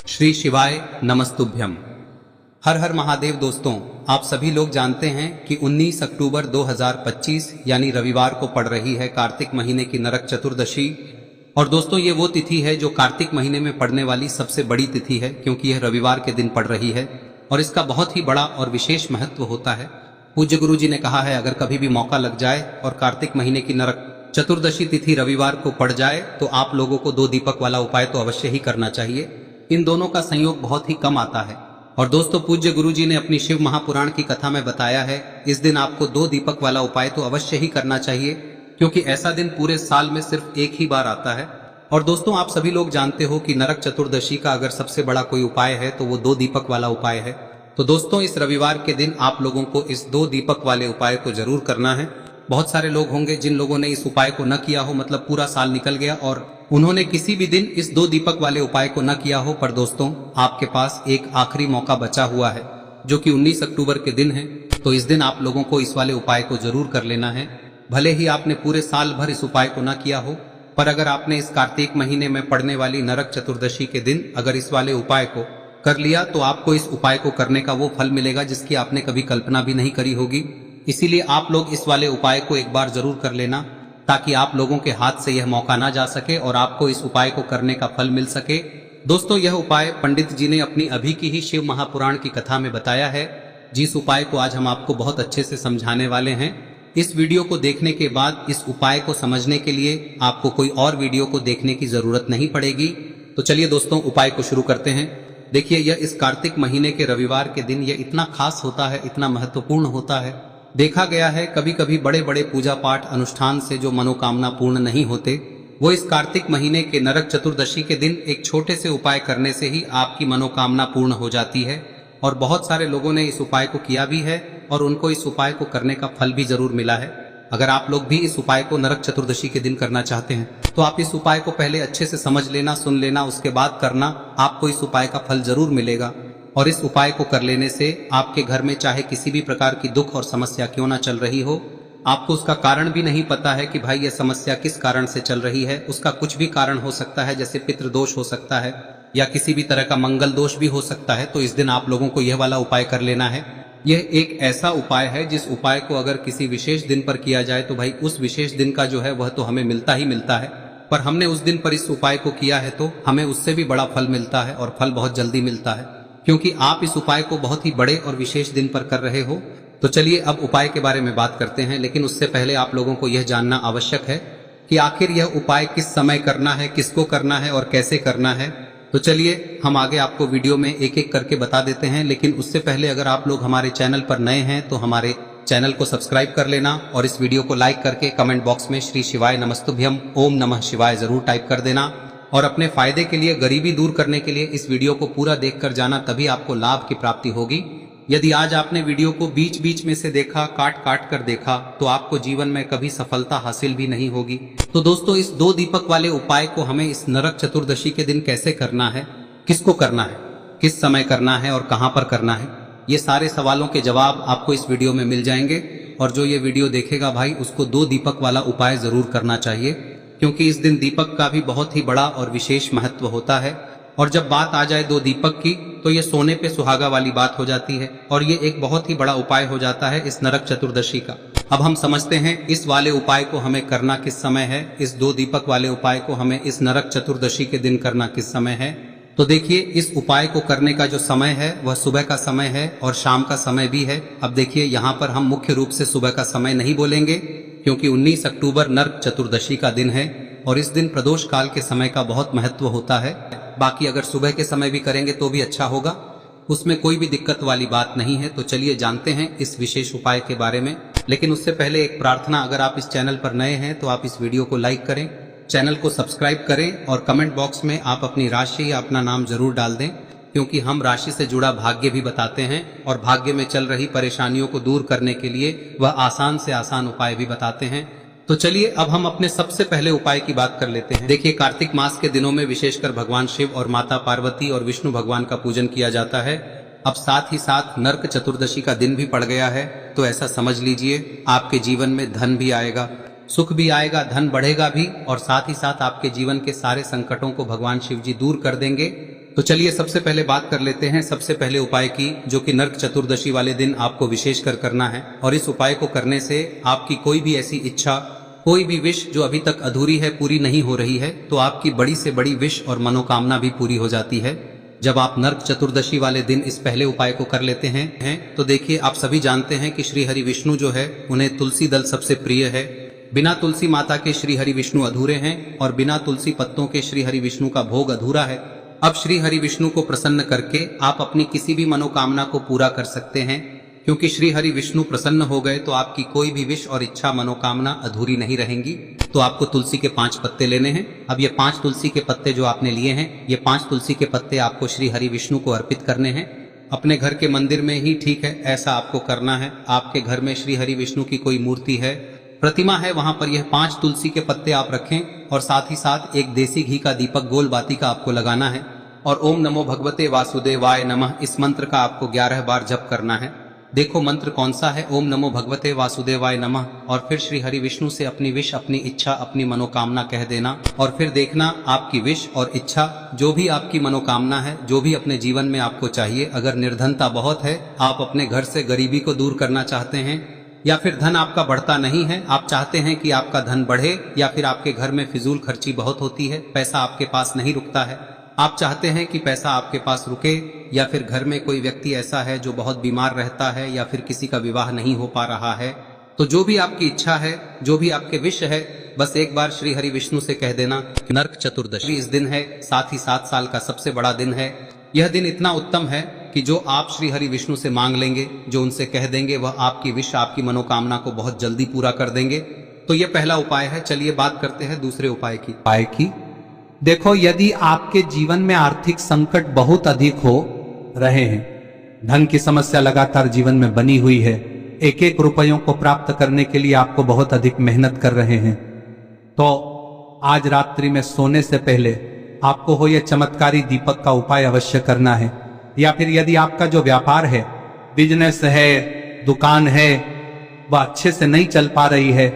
श्री शिवाय नमस्तुभ्यम। हर हर महादेव। दोस्तों, आप सभी लोग जानते हैं कि 19 अक्टूबर 2025 यानी रविवार को पड़ रही है कार्तिक महीने की नरक चतुर्दशी। और दोस्तों, ये वो तिथि है जो कार्तिक महीने में पड़ने वाली सबसे बड़ी तिथि है, क्योंकि यह रविवार के दिन पड़ रही है और इसका बहुत ही बड़ा और विशेष महत्व होता है। पूज्य गुरु जी ने कहा है, अगर कभी भी मौका लग जाए और कार्तिक महीने की नरक चतुर्दशी तिथि रविवार को पड़ जाए तो आप लोगों को 2 दीपक वाला उपाय तो अवश्य ही करना चाहिए। इन दोनों का संयोग बहुत ही कम आता है। और दोस्तों, पूज्य गुरु जी ने अपनी शिव महापुराण की कथा में बताया है, इस दिन आपको 2 दीपक वाला उपाय तो अवश्य ही करना चाहिए, क्योंकि ऐसा दिन पूरे साल में सिर्फ एक ही बार आता है। और दोस्तों, आप सभी लोग जानते हो कि नरक चतुर्दशी का अगर सबसे बड़ा कोई उपाय है तो वो 2 दीपक वाला उपाय है। तो दोस्तों, इस रविवार के दिन आप लोगों को इस 2 दीपक वाले उपाय को जरूर करना है। बहुत सारे लोग होंगे जिन लोगों ने इस उपाय को न किया हो, मतलब पूरा साल निकल गया और उन्होंने किसी भी दिन इस 2 दीपक वाले उपाय को न किया हो। पर दोस्तों, आपके पास एक आखिरी मौका बचा हुआ है, जो कि 19 अक्टूबर के दिन है। तो इस दिन आप लोगों को इस वाले उपाय को जरूर कर लेना है। भले ही आपने पूरे साल भर इस उपाय को न किया हो, पर अगर आपने इस कार्तिक महीने में पड़ने वाली नरक चतुर्दशी के दिन अगर इस वाले उपाय को कर लिया तो आपको इस उपाय को करने का वो फल मिलेगा जिसकी आपने कभी कल्पना भी नहीं करी होगी। इसीलिए आप लोग इस वाले उपाय को एक बार जरूर कर लेना, ताकि आप लोगों के हाथ से यह मौका ना जा सके और आपको इस उपाय को करने का फल मिल सके। दोस्तों, यह उपाय पंडित जी ने अपनी अभी की ही शिव महापुराण की कथा में बताया है, जिस उपाय को आज हम आपको बहुत अच्छे से समझाने वाले हैं। इस वीडियो को देखने के बाद इस उपाय को समझने के लिए आपको कोई और वीडियो को देखने की जरूरत नहीं पड़ेगी। तो चलिए दोस्तों, उपाय को शुरू करते हैं। देखिए, यह इस कार्तिक महीने के रविवार के दिन यह इतना खास होता है, इतना महत्वपूर्ण होता है। देखा गया है कभी कभी बड़े बड़े पूजा पाठ अनुष्ठान से जो मनोकामना पूर्ण नहीं होते, वो इस कार्तिक महीने के नरक चतुर्दशी के दिन एक छोटे से उपाय करने से ही आपकी मनोकामना पूर्ण हो जाती है। और बहुत सारे लोगों ने इस उपाय को किया भी है और उनको इस उपाय को करने का फल भी जरूर मिला है। अगर आप लोग भी इस उपाय को नरक चतुर्दशी के दिन करना चाहते हैं तो आप इस उपाय को पहले अच्छे से समझ लेना, सुन लेना, उसके बाद करना। आपको इस उपाय का फल जरूर मिलेगा। और इस उपाय को कर लेने से आपके घर में चाहे किसी भी प्रकार की दुख और समस्या क्यों ना चल रही हो, आपको उसका कारण भी नहीं पता है कि भाई यह समस्या किस कारण से चल रही है, उसका कुछ भी कारण हो सकता है, जैसे पितृदोष हो सकता है या किसी भी तरह का मंगल दोष भी हो सकता है। तो इस दिन आप लोगों को यह वाला उपाय कर लेना है। यह एक ऐसा उपाय है जिस उपाय को अगर किसी विशेष दिन पर किया जाए तो भाई उस विशेष दिन का जो है वह तो हमें मिलता ही मिलता है, पर हमने उस दिन पर इस उपाय को किया है तो हमें उससे भी बड़ा फल मिलता है और फल बहुत जल्दी मिलता है, क्योंकि आप इस उपाय को बहुत ही बड़े और विशेष दिन पर कर रहे हो। तो चलिए अब उपाय के बारे में बात करते हैं, लेकिन उससे पहले आप लोगों को यह जानना आवश्यक है कि आखिर यह उपाय किस समय करना है, किसको करना है और कैसे करना है। तो चलिए हम आगे आपको वीडियो में एक एक करके बता देते हैं, लेकिन उससे पहले अगर आप लोग हमारे चैनल पर नए हैं तो हमारे चैनल को सब्सक्राइब कर लेना और इस वीडियो को लाइक करके कमेंट बॉक्स में श्री शिवाय नमस्तुभ्यम ओम नमः शिवाय जरूर टाइप कर देना। और अपने फायदे के लिए, गरीबी दूर करने के लिए इस वीडियो को पूरा देखकर जाना, तभी आपको लाभ की प्राप्ति होगी। यदि आज आपने वीडियो को बीच बीच में से देखा, काट काट कर देखा, तो आपको जीवन में कभी सफलता हासिल भी नहीं होगी। तो दोस्तों, इस 2 दीपक वाले उपाय को हमें इस नरक चतुर्दशी के दिन कैसे करना है, किसको करना है, किस समय करना है और कहां पर करना है, ये सारे सवालों के जवाब आपको इस वीडियो में मिल जाएंगे। और जो ये वीडियो देखेगा भाई, उसको 2 दीपक वाला उपाय जरूर करना चाहिए, क्योंकि इस दिन दीपक का भी बहुत ही बड़ा और विशेष महत्व होता है। और जब बात आ जाए 2 दीपक की, तो ये सोने पे सुहागा वाली बात हो जाती है और ये एक बहुत ही बड़ा उपाय हो जाता है इस नरक चतुर्दशी का। अब हम समझते हैं इस वाले उपाय को हमें करना किस समय है, इस 2 दीपक वाले उपाय को हमें इस नरक चतुर्दशी के दिन करना किस समय है। तो देखिए, इस उपाय को करने का जो समय है वह सुबह का समय है और शाम का समय भी है। अब देखिए, यहाँ पर हम मुख्य रूप से सुबह का समय नहीं बोलेंगे, क्योंकि 19 अक्टूबर नरक चतुर्दशी का दिन है और इस दिन प्रदोष काल के समय का बहुत महत्व होता है। बाकी अगर सुबह के समय भी करेंगे तो भी अच्छा होगा, उसमें कोई भी दिक्कत वाली बात नहीं है। तो चलिए जानते हैं इस विशेष उपाय के बारे में। लेकिन उससे पहले एक प्रार्थना, अगर आप इस चैनल पर नए हैं तो आप इस वीडियो को लाइक करें, चैनल को सब्सक्राइब करें और कमेंट बॉक्स में आप अपनी राशि या अपना नाम जरूर डाल दें, क्योंकि हम राशि से जुड़ा भाग्य भी बताते हैं और भाग्य में चल रही परेशानियों को दूर करने के लिए वह आसान से आसान उपाय भी बताते हैं। तो चलिए अब हम अपने सबसे पहले उपाय की बात कर लेते हैं। देखिए, कार्तिक मास के दिनों में विशेषकर भगवान शिव और माता पार्वती और विष्णु भगवान का पूजन किया जाता है। अब साथ ही साथ नरक चतुर्दशी का दिन भी पड़ गया है, तो ऐसा समझ लीजिए आपके जीवन में धन भी आएगा, सुख भी आएगा, धन बढ़ेगा भी और साथ ही साथ आपके जीवन के सारे संकटों को भगवान शिव जी दूर कर देंगे। तो चलिए सबसे पहले बात कर लेते हैं सबसे पहले उपाय की, जो कि नरक चतुर्दशी वाले दिन आपको विशेषकर करना है। और इस उपाय को करने से आपकी कोई भी ऐसी इच्छा, कोई भी विश जो अभी तक अधूरी है, पूरी नहीं हो रही है, तो आपकी बड़ी से बड़ी विश और मनोकामना भी पूरी हो जाती है जब आप नरक चतुर्दशी वाले दिन इस पहले उपाय को कर लेते हैं। तो देखिए, आप सभी जानते हैं कि श्री हरि विष्णु जो है, उन्हें तुलसी दल सबसे प्रिय है। बिना तुलसी माता के श्री हरि विष्णु अधूरे हैं और बिना तुलसी पत्तों के श्री हरि विष्णु का भोग अधूरा है। अब श्री हरि विष्णु को प्रसन्न करके आप अपनी किसी भी मनोकामना को पूरा कर सकते हैं, क्योंकि श्री हरि विष्णु प्रसन्न हो गए तो आपकी कोई भी विश और इच्छा, मनोकामना अधूरी नहीं रहेंगी। तो आपको तुलसी के 5 पत्ते लेने हैं। अब ये 5 तुलसी के पत्ते जो आपने लिए हैं, ये 5 तुलसी के पत्ते आपको श्री हरि विष्णु को अर्पित करने हैं। अपने घर के मंदिर में ही ठीक है, ऐसा आपको करना है। आपके घर में श्री हरि विष्णु की कोई मूर्ति है, प्रतिमा है, वहां पर यह 5 तुलसी के पत्ते आप रखें और साथ ही साथ एक देसी घी का दीपक गोल बाती का आपको लगाना है और ओम नमो भगवते वासुदेवाय नमः इस मंत्र का आपको 11 बार जप करना है। देखो मंत्र कौन सा है, ओम नमो भगवते वासुदेवाय नमः, और फिर श्री हरि विष्णु से अपनी विश, अपनी इच्छा, अपनी मनोकामना कह देना और फिर देखना आपकी विश और इच्छा, जो भी आपकी मनोकामना है, जो भी अपने जीवन में आपको चाहिए। अगर निर्धनता बहुत है, आप अपने घर से गरीबी को दूर करना चाहते हैं, या फिर धन आपका बढ़ता नहीं है, आप चाहते हैं कि आपका धन बढ़े, या फिर आपके घर में फिजूल खर्ची बहुत होती है, पैसा आपके पास नहीं रुकता है, आप चाहते हैं कि पैसा आपके पास रुके, या फिर घर में कोई व्यक्ति ऐसा है जो बहुत बीमार रहता है, या फिर किसी का विवाह नहीं हो पा रहा है, तो जो भी आपकी इच्छा है, जो भी आपके विश है, बस एक बार श्री हरि विष्णु से कह देना। नरक चतुर्दशी इस दिन है, साथ ही 7 साल का सबसे बड़ा दिन है। यह दिन इतना उत्तम है कि जो आप श्री हरि विष्णु से मांग लेंगे, जो उनसे कह देंगे, वह आपकी विश, आपकी मनोकामना को बहुत जल्दी पूरा कर देंगे। तो यह पहला उपाय है। चलिए बात करते हैं दूसरे उपाय की। देखो, यदि आपके जीवन में आर्थिक संकट बहुत अधिक हो रहे हैं, धन की समस्या लगातार जीवन में बनी हुई है, एक एक रुपयों को प्राप्त करने के लिए आपको बहुत अधिक मेहनत कर रहे हैं, तो आज रात्रि में सोने से पहले आपको हो यह चमत्कारी दीपक का उपाय अवश्य करना है। या फिर यदि आपका जो व्यापार है, बिजनेस है, दुकान है, वह अच्छे से नहीं चल पा रही है,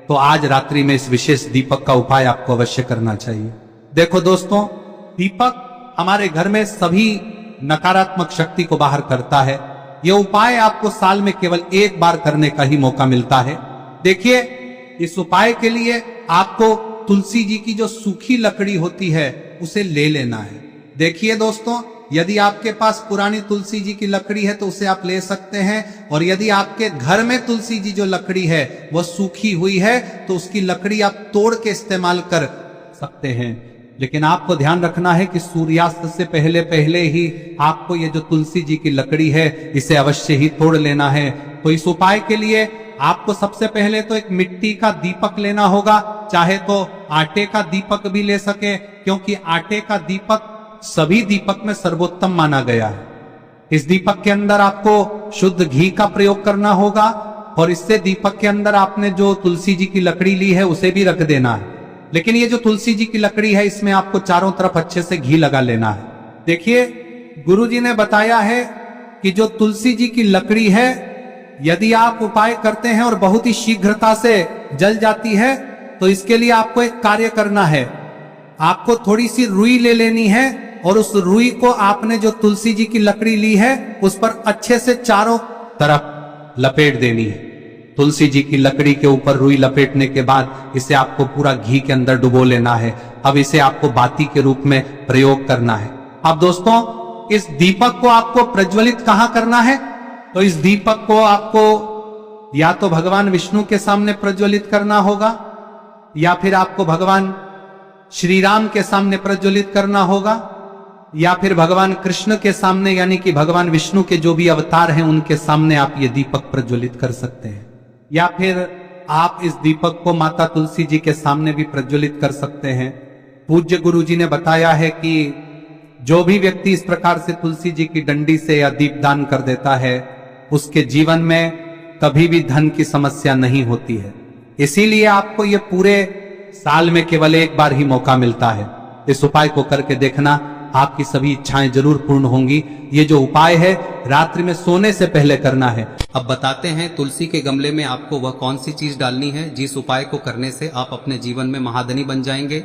तो आज रात्रि में इस विशेष दीपक का उपाय आपको अवश्य करना चाहिए। देखो दोस्तों, दीपक हमारे घर में सभी नकारात्मक शक्ति को बाहर करता है। यह उपाय आपको साल में केवल एक बार करने का ही मौका मिलता है। देखिए, इस उपाय के लिए आपको तुलसी जी की जो सूखी लकड़ी होती है उसे ले लेना है। देखिए दोस्तों, यदि आपके पास पुरानी तुलसी जी की लकड़ी है तो उसे आप ले सकते हैं, और यदि आपके घर में तुलसी जी जो लकड़ी है वह सूखी हुई है तो उसकी लकड़ी आप तोड़ के इस्तेमाल कर सकते हैं। लेकिन आपको ध्यान रखना है कि सूर्यास्त से पहले पहले ही आपको ये जो तुलसी जी की लकड़ी है इसे अवश्य ही तोड़ लेना है। तो इस उपाय के लिए आपको सबसे पहले तो एक मिट्टी का दीपक लेना होगा, चाहे तो आटे का दीपक भी ले सके, क्योंकि आटे का दीपक सभी दीपक में सर्वोत्तम माना गया है। इस दीपक के अंदर आपको शुद्ध घी का प्रयोग करना होगा, और इससे दीपक के अंदर आपने जो तुलसी जी की लकड़ी ली है उसे भी रख देना है। लेकिन ये जो तुलसी जी की लकड़ी है, इसमें आपको चारों तरफ अच्छे से घी लगा लेना है। देखिए, गुरुजी ने बताया है कि जो तुलसी जी की लकड़ी है, यदि आप उपाय करते हैं और बहुत ही शीघ्रता से जल जाती है, तो इसके लिए आपको एक कार्य करना है। आपको थोड़ी सी रुई ले लेनी है और उस रुई को आपने जो तुलसी जी की लकड़ी ली है उस पर अच्छे से चारों तरफ लपेट देनी है। तुलसी जी की लकड़ी के ऊपर रुई लपेटने के बाद इसे आपको पूरा घी के अंदर डुबो लेना है। अब इसे आपको बाती के रूप में प्रयोग करना है। अब दोस्तों, इस दीपक को आपको प्रज्वलित कहां करना है? तो इस दीपक को आपको या तो भगवान विष्णु के सामने प्रज्वलित करना होगा, या फिर आपको भगवान श्री राम के सामने प्रज्वलित करना होगा, या फिर भगवान कृष्ण के सामने, यानी कि भगवान विष्णु के जो भी अवतार हैं उनके सामने आप ये दीपक प्रज्वलित कर सकते हैं। या फिर आप इस दीपक को माता तुलसी जी के सामने भी प्रज्वलित कर सकते हैं। पूज्य गुरु जी ने बताया है कि जो भी व्यक्ति इस प्रकार से तुलसी जी की डंडी से या दीपदान कर देता है, उसके जीवन में कभी भी धन की समस्या नहीं होती है। इसीलिए आपको ये पूरे साल में केवल एक बार ही मौका मिलता है। इस उपाय को करके देखना, आपकी सभी इच्छाएं जरूर पूर्ण होंगी। ये जो उपाय है रात्रि में सोने से पहले करना है। अब बताते हैं तुलसी के गमले में आपको वह कौन सी चीज डालनी है जिस उपाय को करने से आप अपने जीवन में महाधनी बन जाएंगे।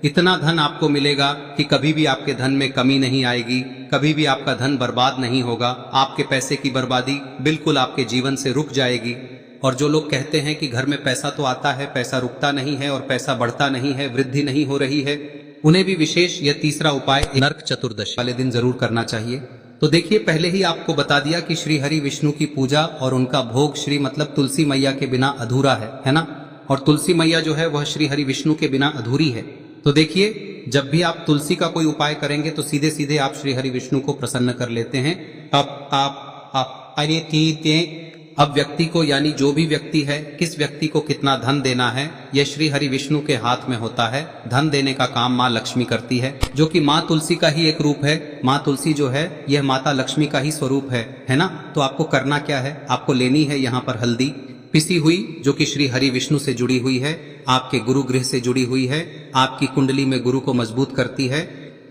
इतना धन आपको मिलेगा कि कभी भी आपके धन में कमी नहीं आएगी, कभी भी आपका धन बर्बाद नहीं होगा। आपके पैसे की बर्बादी बिल्कुल आपके जीवन से रुक जाएगी। और जो लोग कहते हैं कि घर में पैसा तो आता है, पैसा रुकता नहीं है और पैसा बढ़ता नहीं है, वृद्धि नहीं हो रही है, उन्हें भी विशेष यह तीसरा उपाय नरक चतुर्दशी वाले दिन जरूर करना चाहिए। तो देखिए, पहले ही आपको बता दिया कि श्री हरि विष्णु की पूजा और उनका भोग श्री मतलब तुलसी मैया के बिना अधूरा है ना। और तुलसी मैया जो है वह श्री हरि विष्णु के बिना अधूरी है। तो देखिए, जब भी आप तुलसी का कोई उपाय करेंगे तो सीधे सीधे आप श्री हरि विष्णु को प्रसन्न कर लेते हैं। अब व्यक्ति को, यानी जो भी व्यक्ति है, किस व्यक्ति को कितना धन देना है, यह श्री हरि विष्णु के हाथ में होता है। धन देने का काम माँ लक्ष्मी करती है, जो कि माँ तुलसी का ही एक रूप है। माँ तुलसी जो है यह माता लक्ष्मी का ही स्वरूप है ना। तो आपको करना क्या है, आपको लेनी है यहाँ पर हल्दी पिसी हुई, जो कि श्री हरि विष्णु से जुड़ी हुई है, आपके गुरु गृह से जुड़ी हुई है, आपकी कुंडली में गुरु को मजबूत करती है,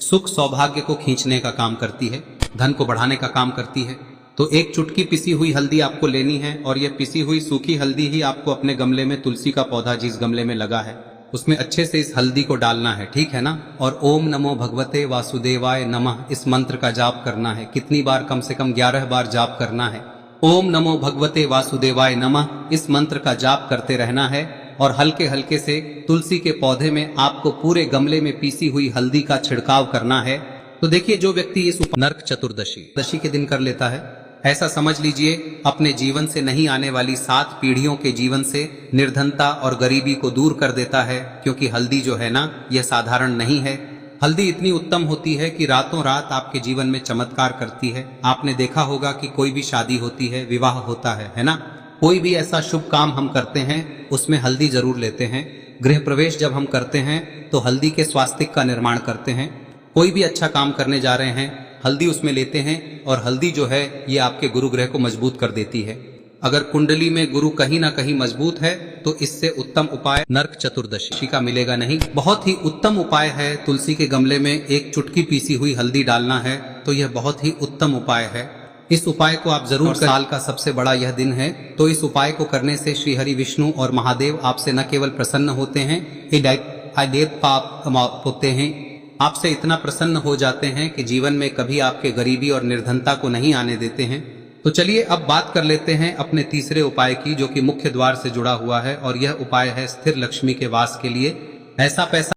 सुख सौभाग्य को खींचने का काम करती है, धन को बढ़ाने का काम करती है। तो एक चुटकी पिसी हुई हल्दी आपको लेनी है और यह पिसी हुई सूखी हल्दी ही आपको अपने गमले में, तुलसी का पौधा जिस गमले में लगा है उसमें अच्छे से इस हल्दी को डालना है, ठीक है ना। और ओम नमो भगवते वासुदेवाय नमः इस मंत्र का जाप करना है। कितनी बार? कम से कम 11 बार जाप करना है। ओम नमो भगवते वासुदेवाय नमः इस मंत्र का जाप करते रहना है। और हल्के हल्के से तुलसी के पौधे में आपको पूरे गमले में पीसी हुई हल्दी का छिड़काव करना है। तो देखिए, जो व्यक्ति इस नरक चतुर्दशी के दिन कर लेता है, ऐसा समझ लीजिए अपने जीवन से नहीं आने वाली 7 पीढ़ियों के जीवन से निर्धनता और गरीबी को दूर कर देता है। क्योंकि हल्दी जो है ना, यह साधारण नहीं है। हल्दी इतनी उत्तम होती है कि रातों रात आपके जीवन में चमत्कार करती है। आपने देखा होगा कि कोई भी शादी होती है, विवाह होता है ना, कोई भी ऐसा शुभ काम हम करते हैं उसमें हल्दी जरूर लेते हैं। गृह प्रवेश जब हम करते हैं तो हल्दी के स्वास्तिक का निर्माण करते हैं। कोई भी अच्छा काम करने जा रहे हैं, हल्दी उसमें लेते हैं। और हल्दी जो है ये आपके गुरु ग्रह को मजबूत कर देती है। अगर कुंडली में गुरु कहीं ना कहीं मजबूत है तो इससे उत्तम उपाय नरक चतुर्दशी का मिलेगा नहीं। बहुत ही उत्तम उपाय है, तुलसी के गमले में एक चुटकी पीसी हुई हल्दी डालना है। तो यह बहुत ही उत्तम उपाय है। इस उपाय को आप जरूर, साल का सबसे बड़ा यह दिन है, तो इस उपाय को करने से श्री हरि विष्णु और महादेव आपसे न केवल प्रसन्न होते हैं, होते हैं, आपसे इतना प्रसन्न हो जाते हैं कि जीवन में कभी आपके गरीबी और निर्धनता को नहीं आने देते हैं। तो चलिए अब बात कर लेते हैं अपने तीसरे उपाय की, जो कि मुख्य द्वार से जुड़ा हुआ है। और यह उपाय है स्थिर लक्ष्मी के वास के लिए। ऐसा पैसा